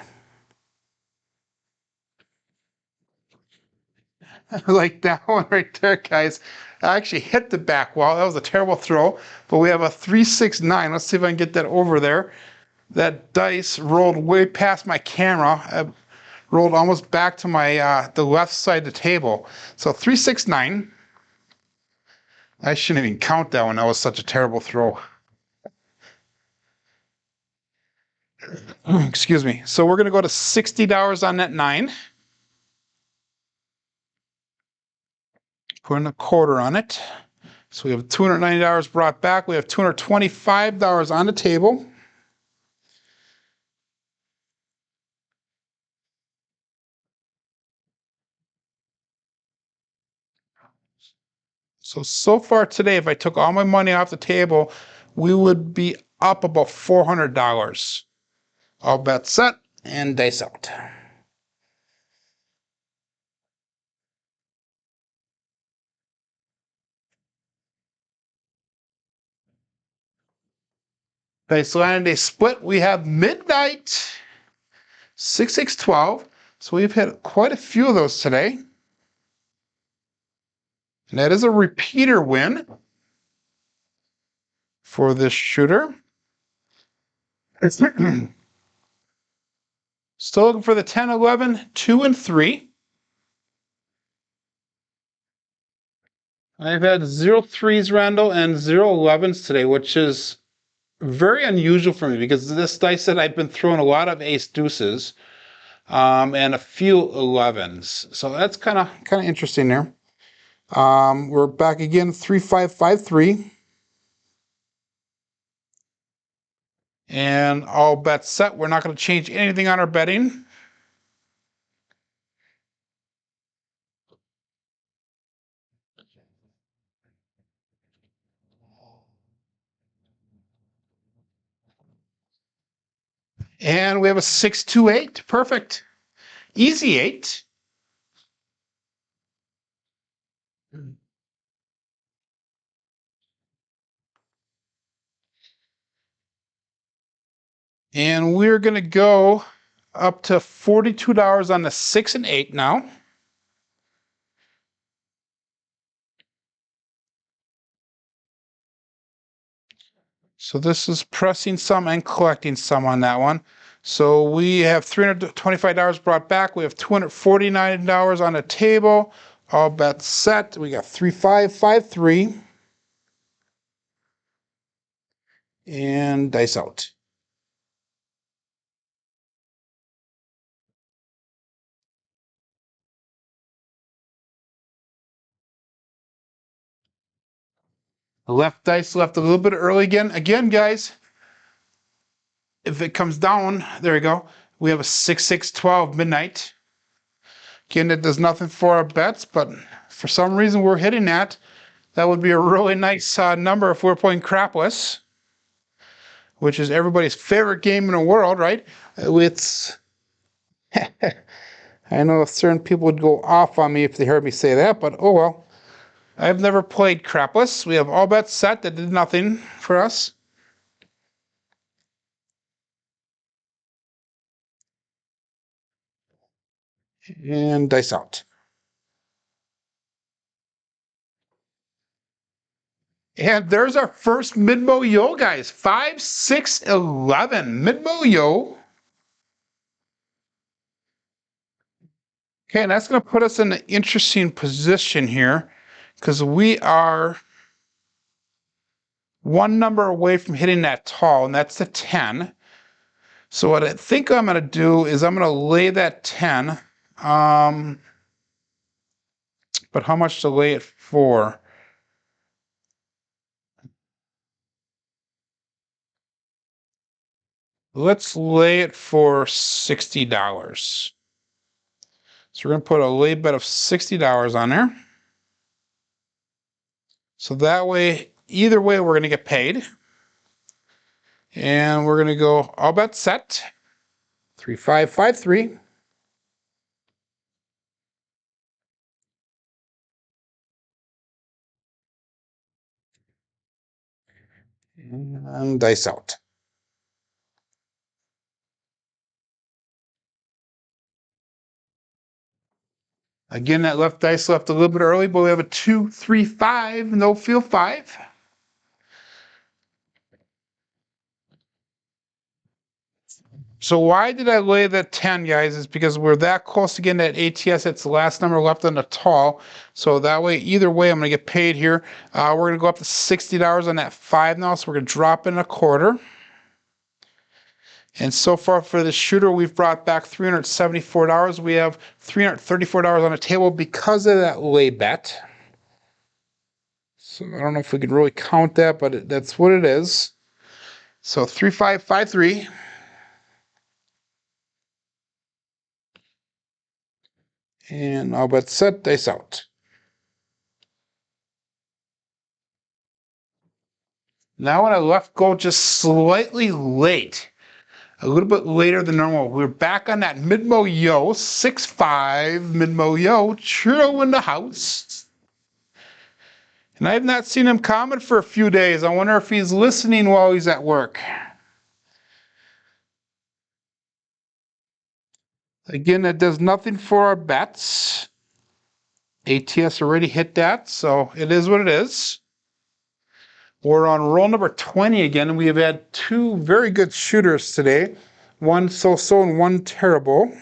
S1: Like that one right there, guys. I actually hit the back wall. That was a terrible throw, but we have a 369. Let's see if I can get that over there. That dice rolled way past my camera. I rolled almost back to my the left side of the table. So 369. I shouldn't even count that one. That was such a terrible throw. Excuse me. So we're going to go to $60 on that 9. Put in a quarter on it. So we have $290 brought back. We have $225 on the table. So far today, if I took all my money off the table, we would be up about $400. All bets set and dice out. Dice landed a split. We have midnight, 6-6-12. So we've hit quite a few of those today. And that is a repeater win for this shooter. Still looking for the 10, 11, 2, and 3. I've had 0 3s, Randall, and 0 11s today, which is very unusual for me because this dice set I've been throwing a lot of ace deuces and a few 11s. So that's kind of interesting there. We're back again, 3553. And all bets set. We're not going to change anything on our betting. And we have a 628. Perfect. Easy 8. And we're going to go up to $42 on the 6 and 8 now. So this is pressing some and collecting some on that one. So we have $325 brought back. We have $249 on the table. All bets set. We got 3553. And dice out. The left dice left a little bit early again. Again, guys, if it comes down, there we go. We have a 6-6-12 midnight. Again, it does nothing for our bets, but for some reason we're hitting that. That would be a really nice number if we're playing Crapless, which is everybody's favorite game in the world, right? It's I know certain people would go off on me if they heard me say that, but oh well. I've never played Crapless. We have all bets set that did nothing for us. And dice out. And there's our first mid-mo yo, guys. 5, 6, 11. Mid-mo yo. Okay, and that's going to put us in an interesting position here because we are one number away from hitting that tall, and that's the 10. So what I think I'm going to do is I'm going to lay that 10. But how much to lay it for? Let's lay it for $60. So we're going to put a lay bet of $60 on there. So that way, either way, we're going to get paid. And we're going to go all bets set. 3553. And dice out. Again, that left dice left a little bit early, but we have a 2, 3, 5, no field 5. So why did I lay that 10, guys? Is because we're that close to getting that ATS. It's the last number left on the tall. So that way, either way, I'm going to get paid here. We're going to go up to $60 on that 5 now. So we're going to drop in a quarter. And so far for the shooter, we've brought back $374. We have $334 on the table because of that lay bet. So I don't know if we can really count that, but that's what it is. So 3553. And all but set, dice out. Now when I left go just slightly late, a little bit later than normal, we're back on that mid-mo yo, 6-5 mid-mo yo, churro in the house. And I have not seen him comment for a few days. I wonder if he's listening while he's at work. Again, that does nothing for our bets. ATS already hit that, so it is what it is. We're on roll number 20 again, and we have had 2 very good shooters today. One so-so and one terrible.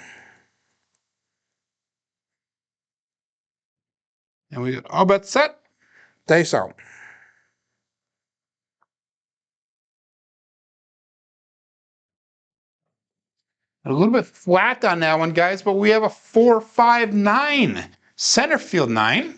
S1: And we got all bets set. Dice out. A little bit flat on that one, guys, but we have a 4-5-9. Center field 9.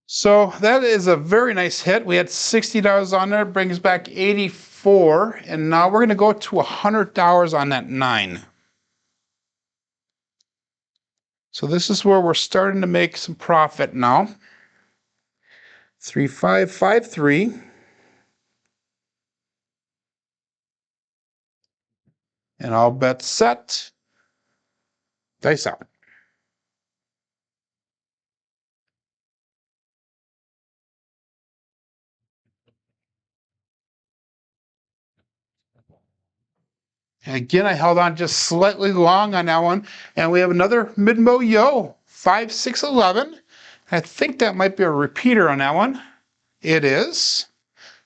S1: So that is a very nice hit. We had $60 on there, brings back 84, and now we're going to go to $100 on that 9. So this is where we're starting to make some profit now. 3553. And all bets set. Dice out. And again, I held on just slightly long on that one. And we have another mid-mo yo, 5, 6, 11. I think that might be a repeater on that one. It is.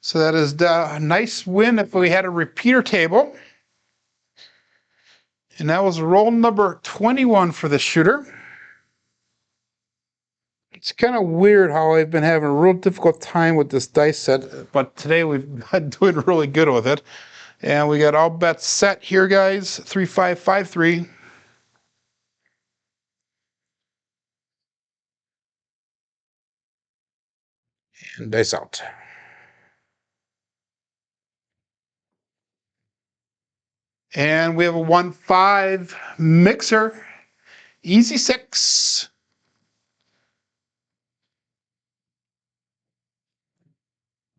S1: So that is a nice win if we had a repeater table. And that was roll number 21 for the shooter. It's kind of weird how I've been having a real difficult time with this dice set, but today we've been doing really good with it. And we got all bets set here, guys. 3553. And dice out. And we have a 1-5 mixer. Easy 6.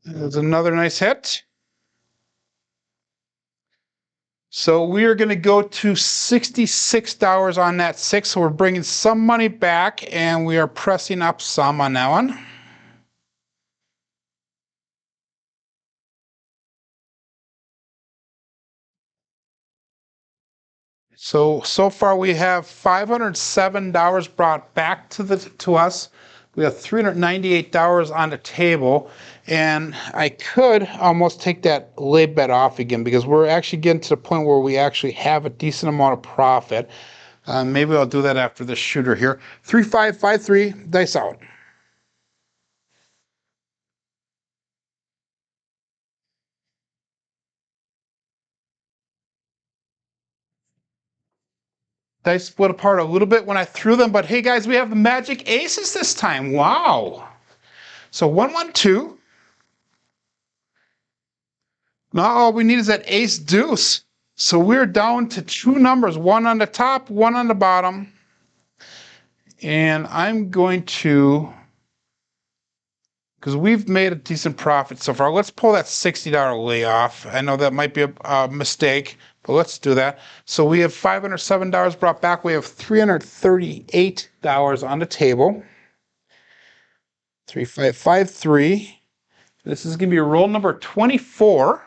S1: There's another nice hit. So we are going to go to $66 on that 6. So we're bringing some money back, and we are pressing up some on that one. So far we have $507 brought back to us. We have $398 on the table, and I could almost take that lay bet off again because we're actually getting to the point where we actually have a decent amount of profit. Maybe I'll do that after the shooter here. 3553, dice out. Dice split apart a little bit when I threw them, but hey guys, we have the magic aces this time. Wow. So 112. Now all we need is that ace deuce. So we're down to 2 numbers, one on the top, one on the bottom. And I'm going to, because we've made a decent profit so far, let's pull that $60 lay off. I know that might be a mistake, but let's do that. So we have $507 brought back. We have $338 on the table. 3553. This is going to be roll number 24.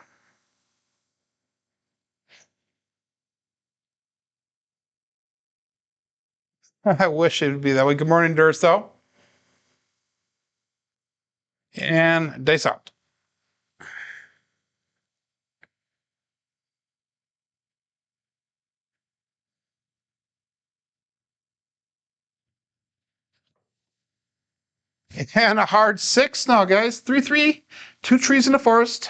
S1: I wish it would be that way. Good morning, Durso. And dice out. And a hard 6 now, guys. 3-3, 2 trees in the forest.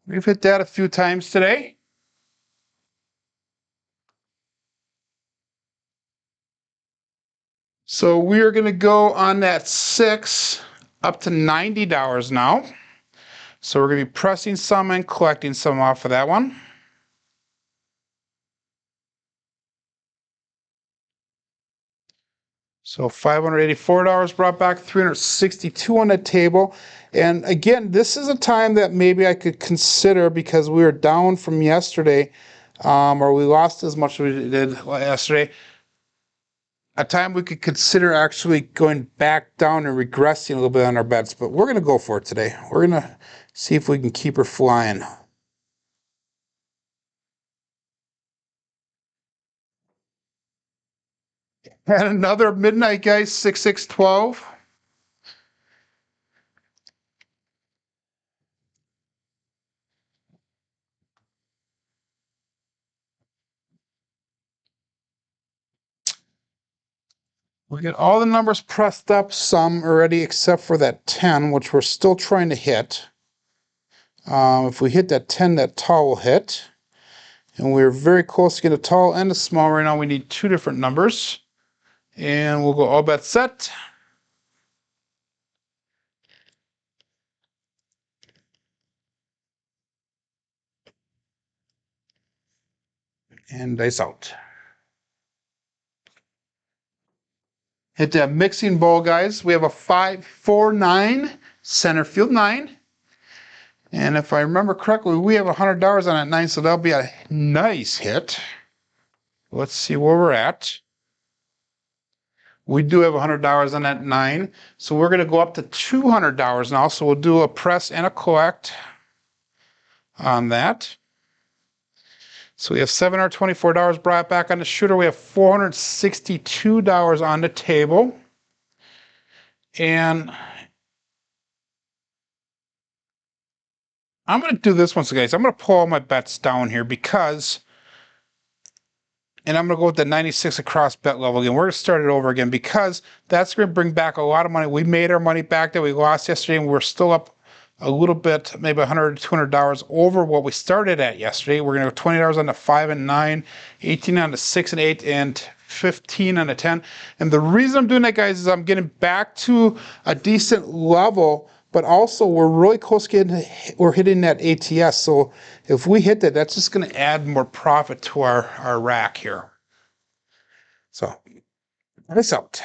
S1: We've hit that a few times today. So we are going to go on that 6 up to $90 now. So we're going to be pressing some and collecting some off of that one. So $584 brought back, $362 on the table. And again, this is a time that maybe I could consider because we were down from yesterday, or we lost as much as we did yesterday. A time we could consider actually going back down and regressing a little bit on our bets, but we're going to go for it today. We're going to see if we can keep her flying. And another midnight, guys, 6612. We get all the numbers pressed up, some already except for that 10, which we're still trying to hit. If we hit that 10, that tall will hit. And we're very close to get a tall and a small right now. We need 2 different numbers. And we'll go all bets set. And dice out. Hit that mixing bowl, guys. We have a 549 center field 9. And if I remember correctly, we have $100 on that 9, so that'll be a nice hit. Let's see where we're at. We do have $100 on that 9, so we're going to go up to $200 now. So we'll do a press and a collect on that. So we have $724 brought back on the shooter. We have $462 on the table. And I'm going to do this once, guys. I'm going to pull all my bets down here because, and I'm going to go with the 96 across bet level again. We're going to start it over again because that's going to bring back a lot of money. We made our money back that we lost yesterday, and we're still up a little bit, maybe $100 to $200 over what we started at yesterday. We're going to go $20 on the 5 and 9, 18 on the 6 and 8, and 15 on the 10. And the reason I'm doing that, guys, is I'm getting back to a decent level, but also we're really close to we're hitting that ATS. So if we hit that, that's just going to add more profit to our rack here. So let us out.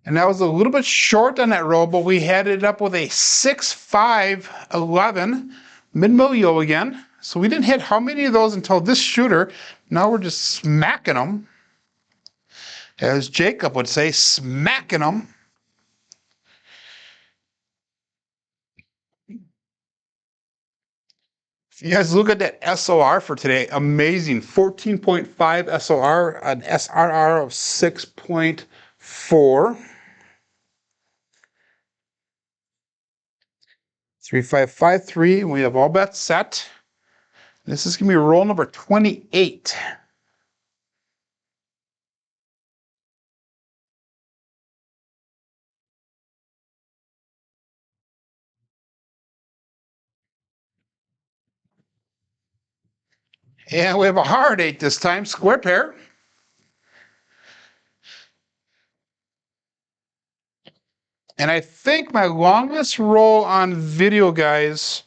S1: And that was a little bit short on that roll, but we had it up with a 6-5-11 mid-milio again. So we didn't hit how many of those until this shooter. Now we're just smacking them. As Jacob would say, smacking them. If you guys look at that SOR for today, amazing. 14.5 SOR, an SRR of 6.4. 3553, and we have all bets set. This is going to be roll number 28. And we have a hard 8 this time, square pair. And I think my longest roll on video, guys,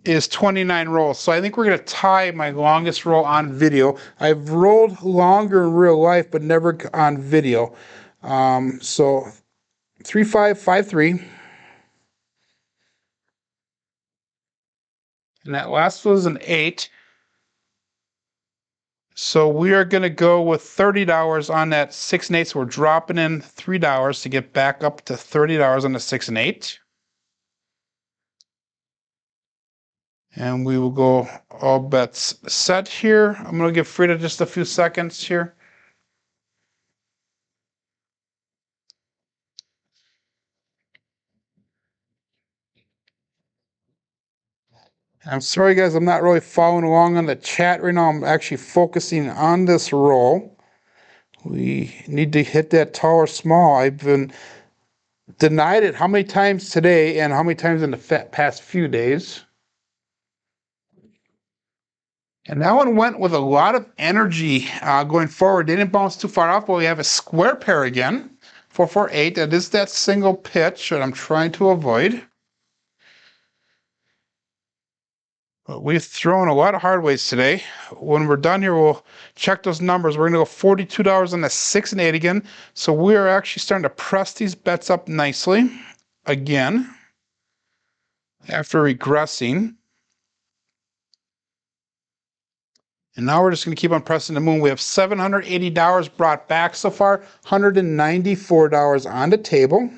S1: is 29 rolls. So I think we're going to tie my longest roll on video. I've rolled longer in real life, but never on video. So 3553. And that last was an 8. So we are going to go with $30 on that 6 and 8. So we're dropping in $3 to get back up to $30 on the 6 and 8. And we will go all bets set here. I'm going to give Frida just a few seconds here. I'm sorry, guys, I'm not really following along on the chat right now. I'm actually focusing on this roll. We need to hit that tall or small. I've been denied it how many times today and how many times in the past few days. And that one went with a lot of energy going forward. They didn't bounce too far off, but we have a square pair again. 448. That is that single pitch that I'm trying to avoid. But we've thrown a lot of hard ways today. When we're done here, we'll check those numbers. We're going to go $42 on the 6 and 8 again. So we are actually starting to press these bets up nicely again after regressing. And now we're just going to keep on pressing the moon. We have $780 brought back so far, $194 on the table.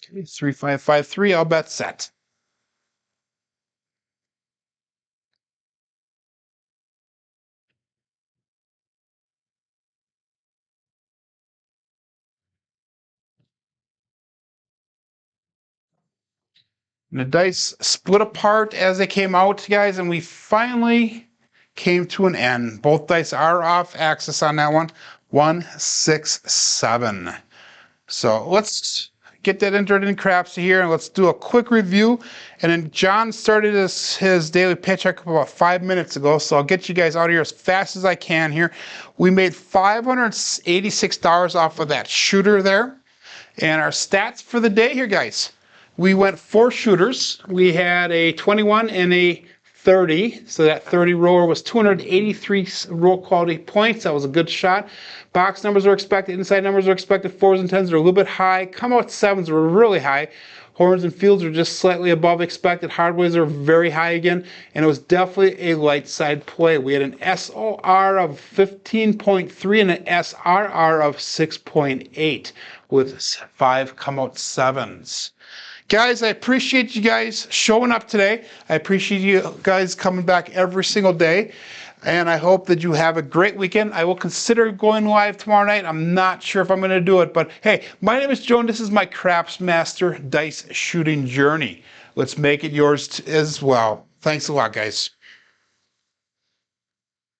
S1: Okay, 3553, all bets set. And the dice split apart as they came out, guys, and we finally came to an end. Both dice are off axis on that one. 1, 6, 7. So let's get that entered in Crapsee here, and let's do a quick review. And then John started his daily paycheck about 5 minutes ago, so I'll get you guys out of here as fast as I can here. We made $586 off of that shooter there. And our stats for the day here, guys. We went 4 shooters. We had a 21 and a 30. So that 30 roller was 283 roll quality points. That was a good shot. Box numbers were expected. Inside numbers were expected. 4s and 10s were a little bit high. Come out 7s were really high. Horns and fields were just slightly above expected. Hardways are very high again. And it was definitely a light side play. We had an SOR of 15.3 and an SRR of 6.8 with 5 come out 7s. Guys, I appreciate you guys showing up today. I appreciate you guys coming back every single day. And I hope that you have a great weekend. I will consider going live tomorrow night. I'm not sure if I'm going to do it. But hey, my name is Jonas. This is my Craps Master dice shooting journey. Let's make it yours as well. Thanks a lot, guys.